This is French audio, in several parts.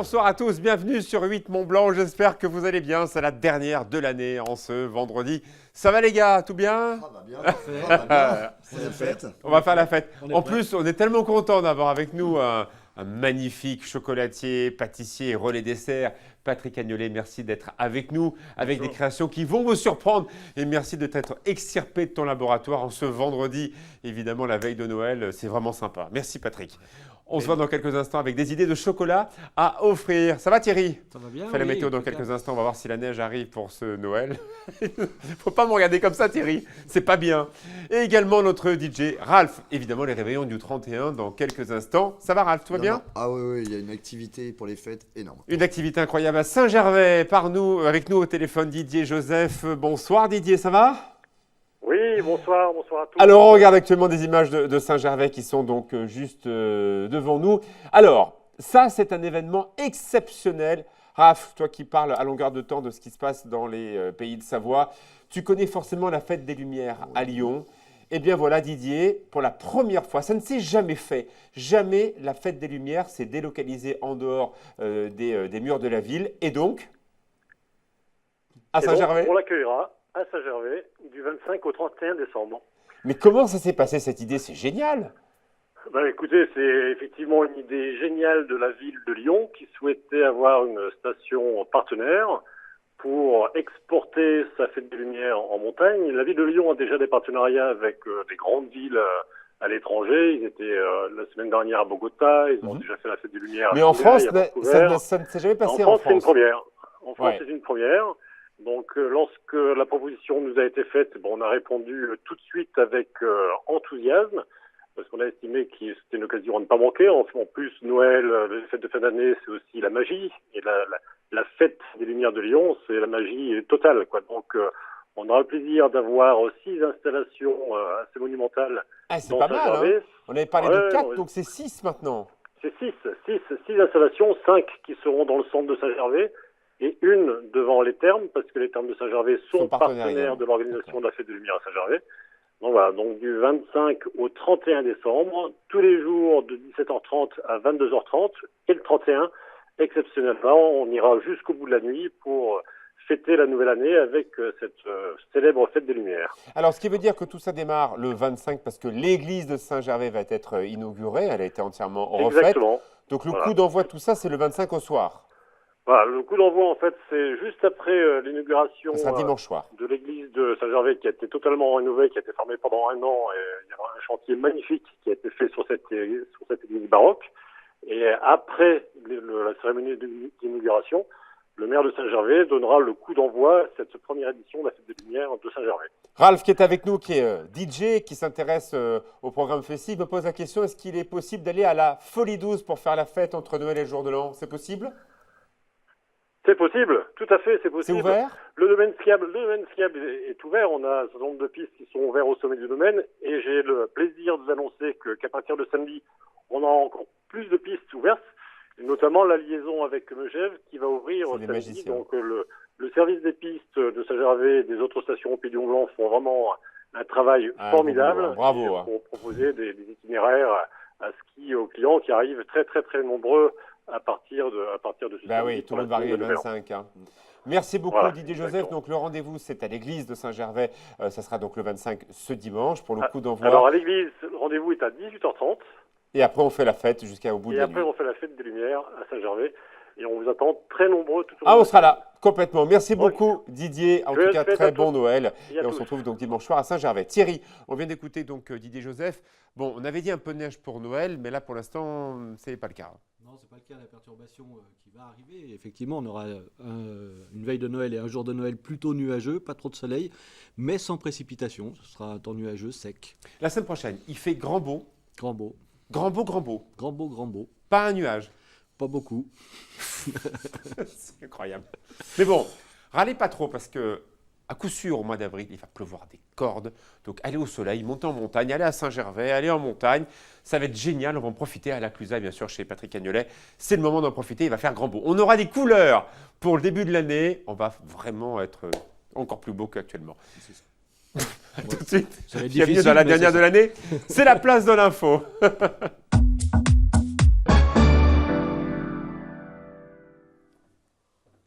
Bonsoir à tous, bienvenue sur 8 Mont Blanc. J'espère que vous allez bien. C'est la dernière de l'année en ce vendredi. Ça va les gars, tout bien? Ça va bien, ça va bien. C'est la fête. On va faire la fête. En prêt. plus, on est tellement content d'avoir avec nous un magnifique chocolatier, pâtissier, relais dessert. Patrick Agnolet, merci d'être avec nous, avec des créations qui vont vous surprendre. Et merci de t'être extirpé de ton laboratoire en ce vendredi, évidemment la veille de Noël. C'est vraiment sympa. Merci Patrick. On se voit dans quelques instants avec des idées de chocolat à offrir. Ça va Thierry? Ça va bien. Fais la météo dans quelques instants. On va voir si la neige arrive pour ce Noël. Faut pas me regarder comme ça Thierry. C'est pas bien. Et également notre DJ Ralph. Évidemment les réveillons du 31 dans quelques instants. Ça va Ralph? Tout va bien? Ah oui, il y a une activité pour les fêtes énorme. Une activité incroyable à Saint-Gervais. Avec nous au téléphone Didier Joseph. Bonsoir Didier, ça va? Oui, bonsoir à tous. Alors, on regarde actuellement des images de Saint-Gervais qui sont donc juste devant nous. Alors, ça, c'est un événement exceptionnel. Raph, toi qui parles à longueur de temps de ce qui se passe dans les pays de Savoie, tu connais forcément la Fête des Lumières à Lyon. Eh bien voilà Didier, pour la première fois, ça ne s'est jamais fait. Jamais la Fête des Lumières s'est délocalisée en dehors des murs de la ville. Et donc, à Saint-Gervais? On l'accueillera à Saint-Gervais du 25 au 31 décembre. Mais comment ça s'est passé cette idée? C'est génial! Écoutez, c'est effectivement une idée géniale de la ville de Lyon qui souhaitait avoir une station partenaire pour exporter sa Fête des Lumières en montagne. La ville de Lyon a déjà des partenariats avec des grandes villes à l'étranger. Ils étaient la semaine dernière à Bogota, ils ont déjà fait la Fête des Lumières. Mais en France, ça ne s'est jamais passé en France. C'est une première. En France, Ouais. c'est une première. Donc, lorsque la proposition nous a été faite, on a répondu tout de suite avec enthousiasme, parce qu'on a estimé que c'était une occasion à ne pas manquer. En plus, Noël, les fêtes de fin d'année, c'est aussi la magie. Et la fête des Lumières de Lyon, c'est la magie totale, quoi. Donc, on aura le plaisir d'avoir 6 installations assez monumentales. Ah, c'est dans pas mal, Saint-Gervais. hein. On avait parlé de 4, donc c'est 6 maintenant. C'est 6 installations, 5 qui seront dans le centre de Saint-Gervais et une devant les thermes, parce que les thermes de Saint-Gervais sont partenaires de l'organisation de la Fête des Lumières à Saint-Gervais. Donc voilà, donc du 25 au 31 décembre, tous les jours de 17h30 à 22h30, et le 31, exceptionnellement, on ira jusqu'au bout de la nuit pour fêter la nouvelle année avec cette célèbre Fête des Lumières. Alors, ce qui veut dire que tout ça démarre le 25, parce que l'église de Saint-Gervais va être inaugurée, elle a été entièrement refaite. Exactement. Donc le coup d'envoi de tout ça, c'est le 25 au soir. Voilà, le coup d'envoi, en fait, c'est juste après l'inauguration Ça sera dimanche soir. de l'église de Saint-Gervais qui a été totalement rénovée, qui a été fermée pendant 1 an. Et il y aura un chantier magnifique qui a été fait sur cette église baroque. Et après la cérémonie d'inauguration, le maire de Saint-Gervais donnera le coup d'envoi à cette première édition de la Fête des Lumières de Saint-Gervais. Ralph, qui est avec nous, qui est DJ, qui s'intéresse au programme festif, me pose la question, est-ce qu'il est possible d'aller à la Folie Douce pour faire la fête entre Noël et le jour de l'an? C'est possible? C'est possible, tout à fait, c'est possible. C'est ouvert? Le domaine skiable est ouvert. On a un certain nombre de pistes qui sont ouvertes au sommet du domaine. Et j'ai le plaisir de vous annoncer qu'à partir de samedi, on a encore plus de pistes ouvertes, et notamment la liaison avec Megève qui va ouvrir samedi. Donc le service des pistes de Saint-Gervais et des autres stations au Pays du Mont-Blanc font vraiment un travail formidable. Bravo. Pour proposer des itinéraires à ski aux clients qui arrivent très très très nombreux à partir de ce Bah oui, tout le monde va arriver le 25. Hein. Merci beaucoup Didier Joseph. Exactement. Donc le rendez-vous, c'est à l'église de Saint-Gervais. Ça sera donc le 25 ce dimanche pour le coup d'envoi. Alors à l'église, le rendez-vous est à 18h30. Et après, on fait la fête jusqu'au bout de la nuit. Et après, on fait la Fête des Lumières à Saint-Gervais. Et on vous attend très nombreux tout au long. Ah, on sera là, complètement. Merci beaucoup Didier. En tout cas, très bon Noël. Et on se retrouve donc dimanche soir à Saint-Gervais. Thierry, on vient d'écouter donc Didier Joseph. Bon, on avait dit un peu de neige pour Noël, mais là, pour l'instant, ce n'est pas le cas. Non, ce n'est pas le cas. La perturbation qui va arriver. Et effectivement, on aura une veille de Noël et un jour de Noël plutôt nuageux, pas trop de soleil, mais sans précipitation. Ce sera un temps nuageux, sec. La semaine prochaine, il fait grand beau. Grand beau. Grand beau, grand beau. Grand beau, grand beau. Pas un nuage. Pas beaucoup. C'est incroyable. Mais bon, râlez pas trop parce que, à coup sûr, au mois d'avril, il va pleuvoir des cordes. Donc, allez au soleil, montez en montagne, allez à Saint-Gervais, allez en montagne. Ça va être génial. On va en profiter à la Clusa, bien sûr, chez Patrick Agnolet. C'est le moment d'en profiter. Il va faire grand beau. On aura des couleurs pour le début de l'année. On va vraiment être encore plus beau qu'actuellement. Tout de suite. Bienvenue dans la dernière de l'année. C'est la place de l'info.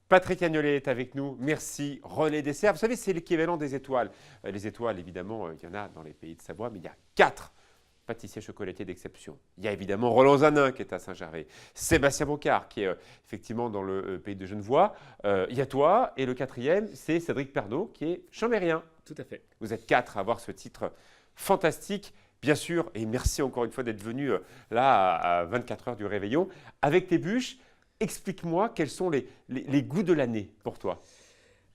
Patrick Agnolet est avec nous. Merci. Relais Dessert. Vous savez, c'est l'équivalent des étoiles. Les étoiles, évidemment, il y en a dans les pays de Savoie, mais il y a 4 pâtissiers chocolatiers d'exception. Il y a évidemment Roland Zanin qui est à Saint-Gervais, Sébastien Bocard qui est effectivement dans le pays de Genevois. Il y a toi et le 4e, c'est Cédric Pernaut qui est chambérien. Tout à fait. Vous êtes 4 à avoir ce titre fantastique, bien sûr, et merci encore une fois d'être venu là à 24 heures du réveillon avec tes bûches. Explique-moi quels sont les goûts de l'année pour toi.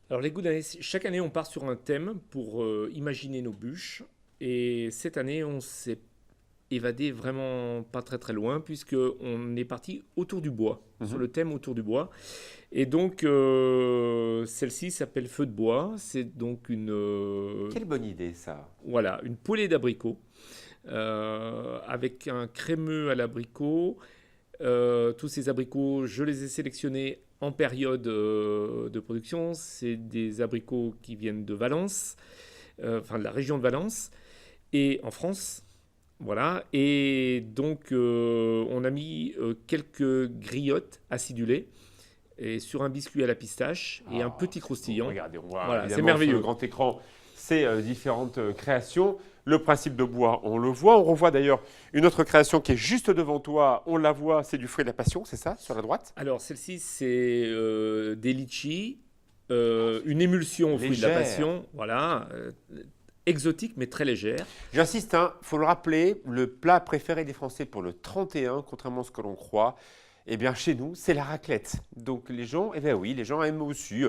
Alors les goûts d'année, chaque année on part sur un thème pour imaginer nos bûches. Et cette année on s'est évadé vraiment pas très très loin puisqu'on est parti autour du bois, sur le thème autour du bois. Et donc celle-ci s'appelle Feu de bois. C'est donc une... Quelle bonne idée ça. Voilà, une poêlée d'abricots avec un crémeux à l'abricot. Tous ces abricots, je les ai sélectionnés en période de production. C'est des abricots qui viennent de Valence, enfin de la région de Valence, et en France. Voilà. Et donc, on a mis quelques griottes acidulées et sur un biscuit à la pistache et un petit croustillant. Regardez, on voit voilà, c'est évidemment merveilleux. sur le grand écran ces différentes créations. Le principe de bois, on le voit. On revoit d'ailleurs une autre création qui est juste devant toi. On la voit, c'est du fruit de la passion, c'est ça, sur la droite? Alors, celle-ci, c'est des litchis, une émulsion au fruit de la passion. Voilà, exotique, mais très légère. J'insiste, il faut le rappeler, le plat préféré des Français pour le 31, contrairement à ce que l'on croit, eh bien, chez nous, c'est la raclette. Donc, les gens, oui, les gens aiment aussi,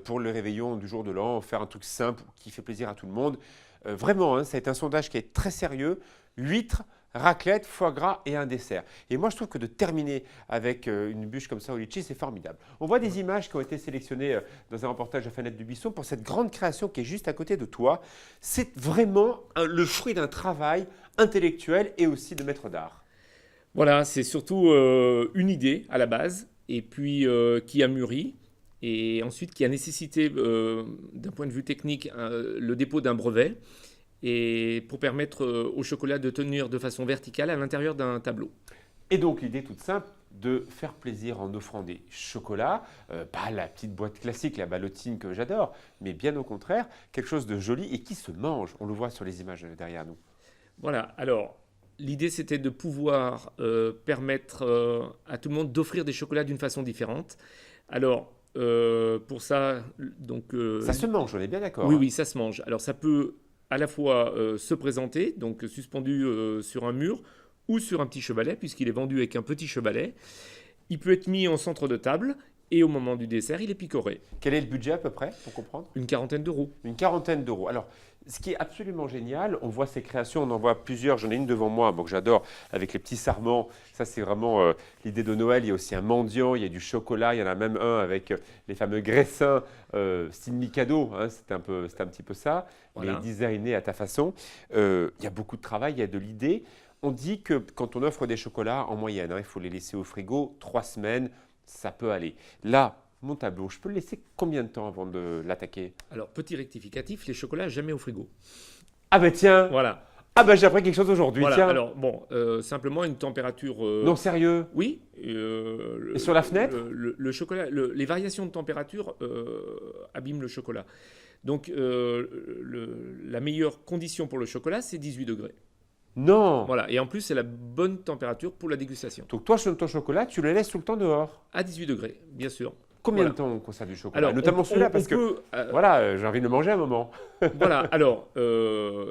pour le réveillon du jour de l'an, faire un truc simple qui fait plaisir à tout le monde. Vraiment, ça a été un sondage qui est très sérieux. Huîtres, raclette, foie gras et un dessert. Et moi, je trouve que de terminer avec une bûche comme ça au litchi, c'est formidable. On voit des images qui ont été sélectionnées dans un reportage à Fenêtre du Buisson pour cette grande création qui est juste à côté de toi. C'est vraiment le fruit d'un travail intellectuel et aussi de maître d'art. Voilà, c'est surtout une idée à la base, et puis qui a mûri, et ensuite qui a nécessité, d'un point de vue technique, le dépôt d'un brevet, et pour permettre au chocolat de tenir de façon verticale à l'intérieur d'un tableau. Et donc l'idée toute simple de faire plaisir en offrant des chocolats, pas la petite boîte classique, la ballotine que j'adore, mais bien au contraire, quelque chose de joli et qui se mange. On le voit sur les images derrière nous. Voilà, alors l'idée c'était de pouvoir permettre à tout le monde d'offrir des chocolats d'une façon différente. Alors pour ça, donc... ça se mange, on est bien d'accord. Oui, oui, ça se mange. Alors ça peut à la fois se présenter, donc suspendu sur un mur, ou sur un petit chevalet, puisqu'il est vendu avec un petit chevalet. Il peut être mis en centre de table, et au moment du dessert, il est picoré. Quel est le budget à peu près, pour comprendre? Une quarantaine d'euros. Une quarantaine d'euros. Alors, ce qui est absolument génial, on voit ces créations, on en voit plusieurs, j'en ai une devant moi, que j'adore, avec les petits sarments. Ça, c'est vraiment l'idée de Noël. Il y a aussi un mendiant, il y a du chocolat, il y en a même un avec les fameux graissins style Mikado, c'est un petit peu ça, Voilà. Mais designé à ta façon. Il y a beaucoup de travail, il y a de l'idée. On dit que quand on offre des chocolats, en moyenne, il faut les laisser au frigo 3 semaines, ça peut aller. Là, mon tableau, je peux le laisser combien de temps avant de l'attaquer? Alors, petit rectificatif, les chocolats jamais au frigo. Ah ben tiens, Voilà. ah ben j'ai appris quelque chose aujourd'hui, Voilà. tiens. Alors, bon, simplement une température... Non, sérieux? Oui. Et sur la fenêtre? Le chocolat, les variations de température abîment le chocolat. Donc, la meilleure condition pour le chocolat, c'est 18 degrés. Non. Voilà. Et en plus, c'est la bonne température pour la dégustation. Donc toi, sur ton chocolat, tu le laisses tout le temps dehors? À 18 degrés, bien sûr. Combien Voilà. de temps on conserve du chocolat? Alors, notamment celui-là, parce que peut, voilà, j'ai envie de le manger à un moment. voilà. Alors,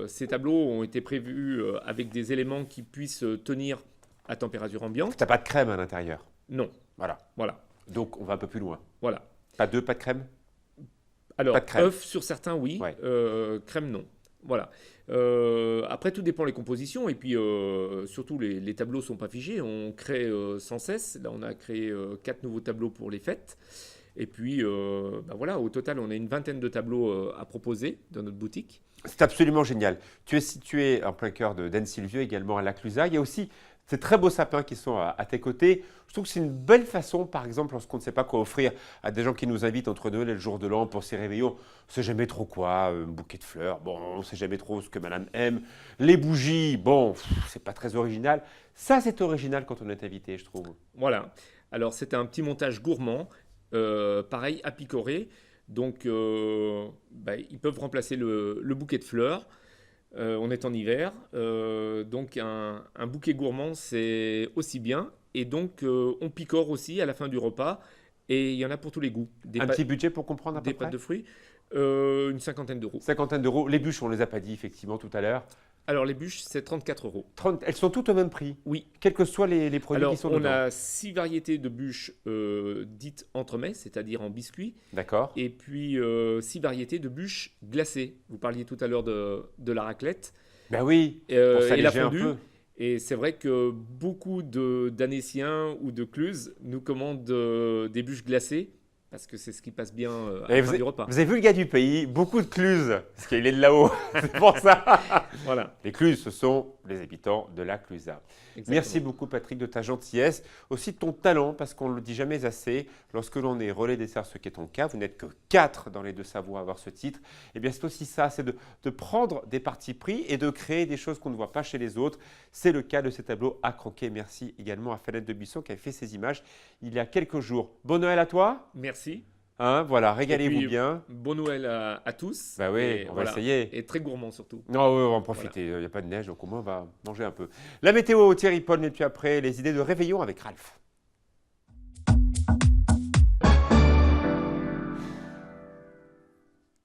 ces tableaux ont été prévus avec des éléments qui puissent tenir à température ambiante. T'as pas de crème à l'intérieur. Non. Voilà. Voilà. Donc on va un peu plus loin. Voilà. Pas de crème? Alors, Pas de crème. œufs sur certains, oui. Ouais. Crème, non. Voilà. Après, tout dépend des compositions. Et puis, surtout, les tableaux ne sont pas figés. On crée sans cesse. Là, on a créé 4 nouveaux tableaux pour les fêtes. Et puis, voilà, au total, on a une vingtaine de tableaux à proposer dans notre boutique. C'est absolument génial. Tu es situé en plein cœur de d'Anne-Sylvieux, également à La Clusaz. Il y a aussi ces très beaux sapins qui sont à tes côtés. Je trouve que c'est une belle façon, par exemple, lorsqu'on ne sait pas quoi offrir à des gens qui nous invitent entre Noël et le jour de l'an pour ces réveillons. On ne sait jamais trop quoi, un bouquet de fleurs, bon, on ne sait jamais trop ce que madame aime. Les bougies, bon, c'est pas très original. Ça, c'est original quand on est invité, je trouve. Voilà. Alors, c'est un petit montage gourmand pareil, à picorer. Donc, ils peuvent remplacer le bouquet de fleurs. On est en hiver. Donc, un bouquet gourmand, c'est aussi bien. Et donc, on picore aussi à la fin du repas. Et il y en a pour tous les goûts. Un petit budget pour comprendre à peu Des près pâtes de fruits, une cinquantaine d'euros. 50 d'euros. Les bûches, on ne les a pas dit effectivement tout à l'heure. Alors, les bûches, c'est 34 euros. Elles sont toutes au même prix. Oui. Quels que soient les produits Alors, qui sont on dedans. a 6 variétés de bûches dites entremets, c'est-à-dire en biscuit. D'accord. Et puis 6 variétés de bûches glacées. Vous parliez tout à l'heure de la raclette Ben oui, pour et la s'alléger un fondue. peu. Et c'est vrai que beaucoup d'Annéciens ou de Cluses nous commandent des bûches glacées parce que c'est ce qui passe bien à Et la fin du repas. Vous avez vu le gars du pays, beaucoup de Cluses, parce qu'il est de là-haut, c'est pour ça. Voilà. Les Cluses, ce sont les habitants de la Clusa. Exactement. Merci beaucoup Patrick de ta gentillesse, aussi de ton talent, parce qu'on ne le dit jamais assez. Lorsque l'on est relais dessert, ce qui est ton cas, vous n'êtes que 4 dans les Deux-Savoie à avoir ce titre. Et bien c'est aussi ça, c'est de prendre des partis pris et de créer des choses qu'on ne voit pas chez les autres. C'est le cas de ces tableaux à croquer. Merci également à Fanette de Buisson qui a fait ces images il y a quelques jours. Bon Noël à toi. Merci. Hein, voilà, Et régalez-vous puis, bien. Bon Noël à tous. Bah oui, Et on va essayer. Et très gourmand surtout. Non, oui, on va en profiter. Il n'y a pas de neige, donc au moins on va manger un peu. La météo, Thierry Paul, mais puis après, les idées de réveillon avec Ralph.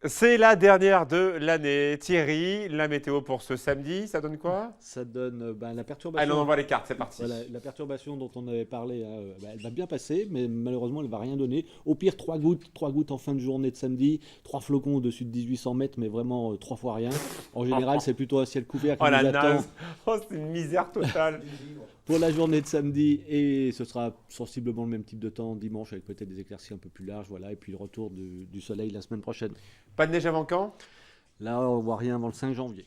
C'est la dernière de l'année. Thierry, la météo pour ce samedi, ça donne quoi? Ça donne la Allez, perturbation. on envoie les cartes, c'est parti. Voilà, la perturbation dont on avait parlé, elle va bien passer, mais malheureusement, elle ne va rien donner. Au pire, 3 gouttes en fin de journée de samedi, 3 flocons au-dessus de 1800 mètres, mais vraiment 3 fois rien. En général, c'est plutôt un ciel couvert qui Oh la nous attend naze. Oh, c'est une misère totale. pour la journée de samedi, et ce sera sensiblement le même type de temps dimanche, avec peut-être des éclaircies un peu plus larges, voilà, et puis le retour du soleil la semaine prochaine. Pas de neige avant quand? Là, on ne voit rien avant le 5 janvier.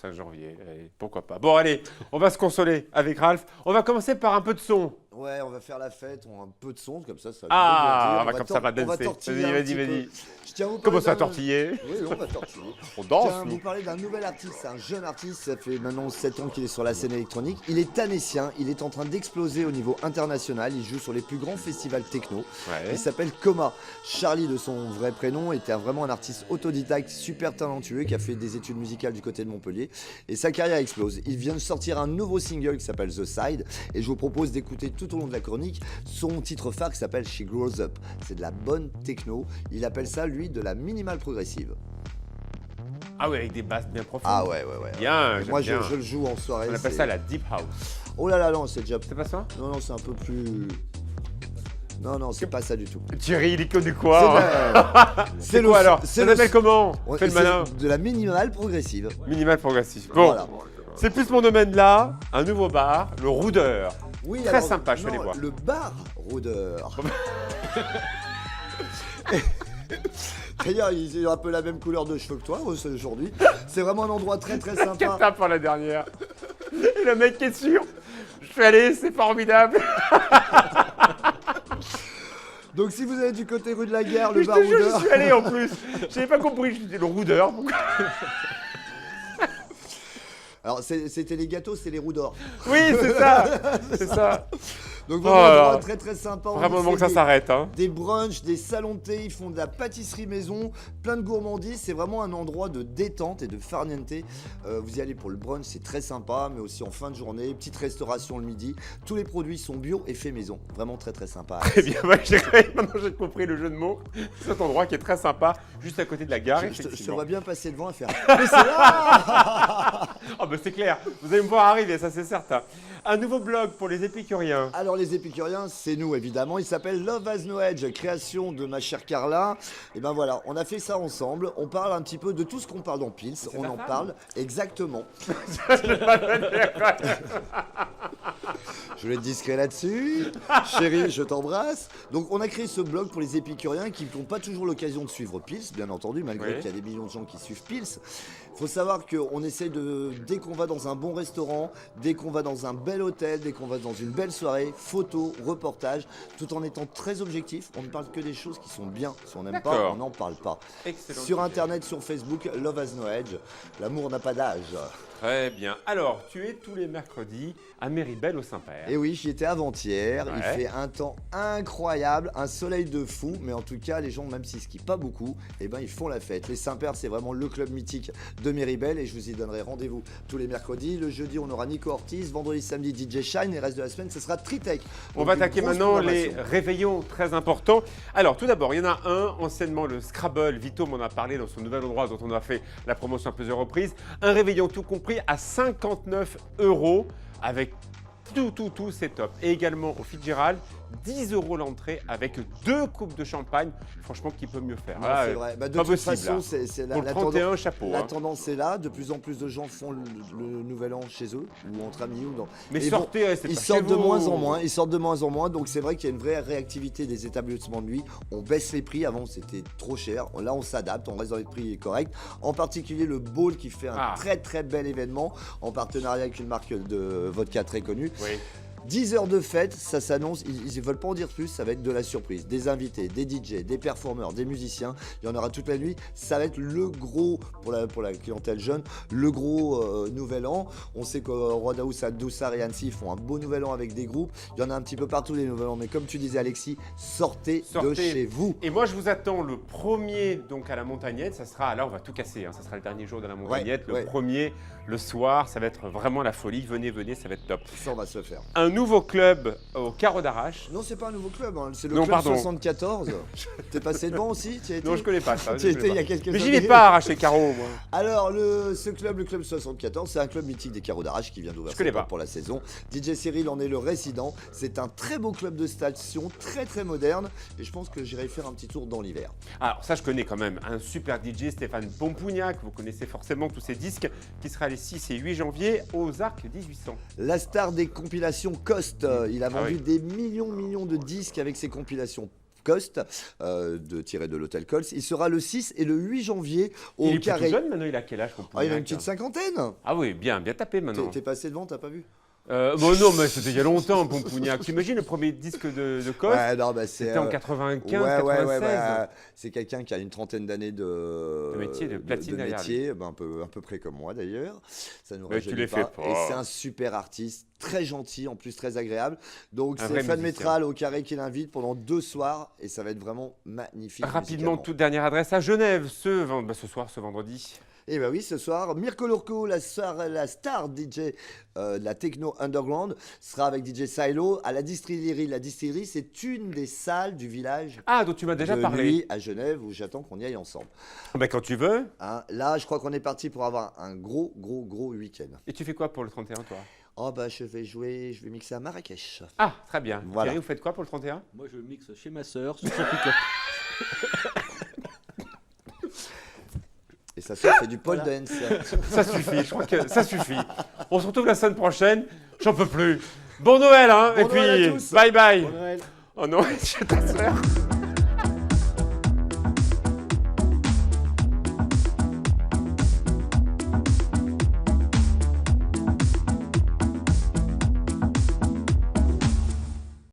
5 janvier, allez, pourquoi pas. Bon, allez, on va se consoler avec Ralph. On va commencer par un peu de son. Ouais, on va faire la fête, on a un peu de son, comme ça. Ah, comme ça, on va on va danser. tortiller Vas-y, un vas-y, petit vas-y. peu. Je tiens à vous parler Comment ça, d'un- tortiller? Oui, on va tortiller. On Je danse, tiens à nous. vous parler d'un nouvel artiste, c'est un jeune artiste, ça fait maintenant 7 ans qu'il est sur la scène électronique. Il est tannécien, il est en train d'exploser au niveau international, il joue sur les plus grands festivals techno. Ouais. Il s'appelle Coma. Charlie, de son vrai prénom, était vraiment un artiste autodidacte super talentueux qui a fait des études musicales du côté de Montpellier. Et sa carrière explose. Il vient de sortir un nouveau single qui s'appelle The Side. Et je vous propose d'écouter tout au long de la chronique son titre phare qui s'appelle She Grows Up. C'est de la bonne techno. Il appelle ça, lui, de la minimale progressive. Ah oui, avec des basses bien profondes. Ah ouais. Bien, Et j'aime moi, bien. je le joue en soirée. On appelle c'est- ça la deep house. Oh là là, non, c'est déjà... C'est pas ça? Non, c'est un peu plus... Non, c'est pas ça du tout. Thierry, il est que du quoi? C'est le- quoi alors? c'est Ça le- s'appelle comment? Ouais, Fais le c'est malin. de la minimale progressive. Minimal progressif. Bon, Voilà. c'est plus mon domaine là. Un nouveau bar, le Roudeur. Oui, Très sympa, je suis allé non, voir. Le bar rôdeur. D'ailleurs, il a un peu la même couleur de cheveux que toi aujourd'hui. C'est vraiment un endroit très très Quelle sympa. tape pour la dernière. Et le mec qui est sûr. Je fais aller, c'est formidable. Donc si vous allez du côté rue de la Guerre, Mais le je bar te jure, j'y rôdeur. suis allé en plus. J'avais pas compris. Je disais le Roudeur. Pourquoi? Alors c'était les gâteaux, c'est les roues d'or. Oui, c'est ça. C'est ça. Donc Oh vraiment un là endroit là. très très sympa. On Vraiment, y moment fait que ça des- s'arrête. Hein. Des brunchs, des salons de thé, ils font de la pâtisserie maison, plein de gourmandises. C'est vraiment un endroit de détente et de farniente. Vous y allez pour le brunch, c'est très sympa, mais aussi en fin de journée, petite restauration le midi. Tous les produits sont bio et faits maison. Vraiment très très sympa. Eh bien, ouais, maintenant j'ai compris le jeu de mots. Cet endroit qui est très sympa, juste à côté de la gare. Je te effectivement. vois bien passer devant et faire. Mais c'est là. Ah bah c'est clair, vous allez me voir arriver, ça c'est certain. Un nouveau blog pour les épicuriens. Alors les épicuriens, c'est nous évidemment. Il s'appelle Love Has No Edge, création de ma chère Carla. Et ben voilà, on a fait ça ensemble. On parle un petit peu de tout ce qu'on parle dans Pils. On ta en femme parle exactement. Je vais pas le dire. Je vais être discret là-dessus. Chérie, je t'embrasse. Donc, on a créé ce blog pour les épicuriens qui n'ont pas toujours l'occasion de suivre Pils, bien entendu, malgré Oui. qu'il y a des millions de gens qui suivent Pils. Il faut savoir qu'on essaie de, dès qu'on va dans un bon restaurant, dès qu'on va dans un bel hôtel, dès qu'on va dans une belle soirée, photos, reportages, tout en étant très objectif. On ne parle que des choses qui sont bien. Si on n'aime pas, D'accord. on n'en parle pas. Excellent. Sur Internet, sur Facebook, Love Has No Edge. L'amour n'a pas d'âge. Très bien. Alors, tu es tous les mercredis à Méribel au Saint-Père. Et oui, j'y étais avant-hier. Ouais. Il fait un temps incroyable, un soleil de fou. Mais en tout cas, les gens, même s'ils skient pas beaucoup, eh ben, ils font la fête. Les Saint-Père, c'est vraiment le club mythique de Méribel. Et je vous y donnerai rendez-vous tous les mercredis. Le jeudi, on aura Nico Ortiz. Vendredi, samedi, DJ Shine. Et le reste de la semaine, ce sera Tritech. On va attaquer maintenant les réveillons très importants. Alors, tout d'abord, il y en a un, anciennement le Scrabble. Vito m'en a parlé dans son nouvel endroit dont on a fait la promotion à plusieurs reprises. Un réveillon tout compris à 59 € avec tout, c'est top. Et également au Fitzgerald, 10 € l'entrée avec 2 coupes de champagne. Franchement, qui peut mieux faire? Non, c'est vrai. Bah, de pas toute possible, façon, là. c'est Pour le 31, chapeau. La hein. tendance est là. De plus en plus de gens font le nouvel an chez eux ou entre amis ou dans. Mais Et sortez, restez ils pas sortent chez de vous. moins en moins. Ils sortent de moins en moins. Donc c'est vrai qu'il y a une vraie réactivité des établissements de nuit. On baisse les prix. Avant, c'était trop cher. Là, on s'adapte. On reste dans les prix corrects. En particulier le Ball qui fait un très bel événement en partenariat avec une marque de vodka très connue. Oui. 10 heures de fête, ça s'annonce, ils ne veulent pas en dire plus, ça va être de la surprise. Des invités, des DJ, des performeurs, des musiciens, il y en aura toute la nuit. Ça va être le gros, pour la clientèle jeune, le gros nouvel an. On sait qu'au Roi Daous, à Doussard et Annecy font un beau nouvel an avec des groupes. Il y en a un petit peu partout les nouvel an, mais comme tu disais Alexis, sortez de chez vous. Et moi je vous attends le premier donc à la Montagnette, ça sera, là on va tout casser, hein, ça sera le dernier jour de la Montagnette, le premier, le soir, ça va être vraiment la folie, venez, ça va être top. Ça on va se le faire. Un nouveau club au Carreau d'Arrache. Non, c'est pas un nouveau club, hein. C'est le Non, club pardon. 74. T'es passé devant aussi? Non, je connais pas ça. Tu y étais il y a quelques Mais j'y années. vais pas arracher Carreau, moi. Alors, le club 74, c'est un club mythique des Carreaux d'Arrache qui vient d'ouvrir ses portes pour la saison. DJ Cyril en est le résident. C'est un très beau club de station, très moderne. Et je pense que j'irai faire un petit tour dans l'hiver. Alors, ça, je connais quand même un super DJ, Stéphane Pompougnac. Vous connaissez forcément tous ses disques, qui sera les 6 et 8 janvier aux Arcs 1800. La star des compilations Cost. Il a vendu des millions de disques avec ses compilations Cost, tiré de l'hôtel Cols. Il sera le 6 et le 8 janvier au il est Carré. Plutôt jeune maintenant, il a quel âge Pompougnac? Il a une petite cinquantaine. Ah oui, bien tapé maintenant. T'es passé devant, t'as pas vu? Bon non, mais c'était il y a longtemps, Pompougnac. T'imagines le premier disque de Cost? Ouais, non, bah, c'était en 95, 96. C'est quelqu'un qui a une trentaine d'années de métier, de platine derrière métier, un peu près comme moi d'ailleurs. Ça nous Mais tu les fais pas. Et c'est un super artiste, très gentil, en plus très agréable. Donc Un c'est vrai Fan musicien. Métral au Carré qui l'invite pendant 2 soirs et ça va être vraiment magnifique. Rapidement, toute dernière adresse à Genève, ce soir, ce vendredi. Et bah oui, ce soir, Mirko Lurko, la star DJ de la techno underground, sera avec DJ Silo à la distillerie. La distillerie, c'est une des salles du village Ah, dont tu m'as déjà de parlé. nuit à Genève où j'attends qu'on y aille ensemble. Bah, quand tu veux. Hein, là, je crois qu'on est parti pour avoir un gros week-end. Et tu fais quoi pour le 31, toi? Oh bah je vais mixer à Marrakech. Ah, très bien. Voilà. Thierry, vous faites quoi pour le 31? Moi, je mixe chez ma sœur sur son pick-up. Et ça fait du pole dance. Ça suffit, je crois que ça suffit. On se retrouve la semaine prochaine. J'en peux plus. Bon Noël, hein. Bon et Noël puis, à tous. bye bye. Bon Noël. Oh non, je ta sœur.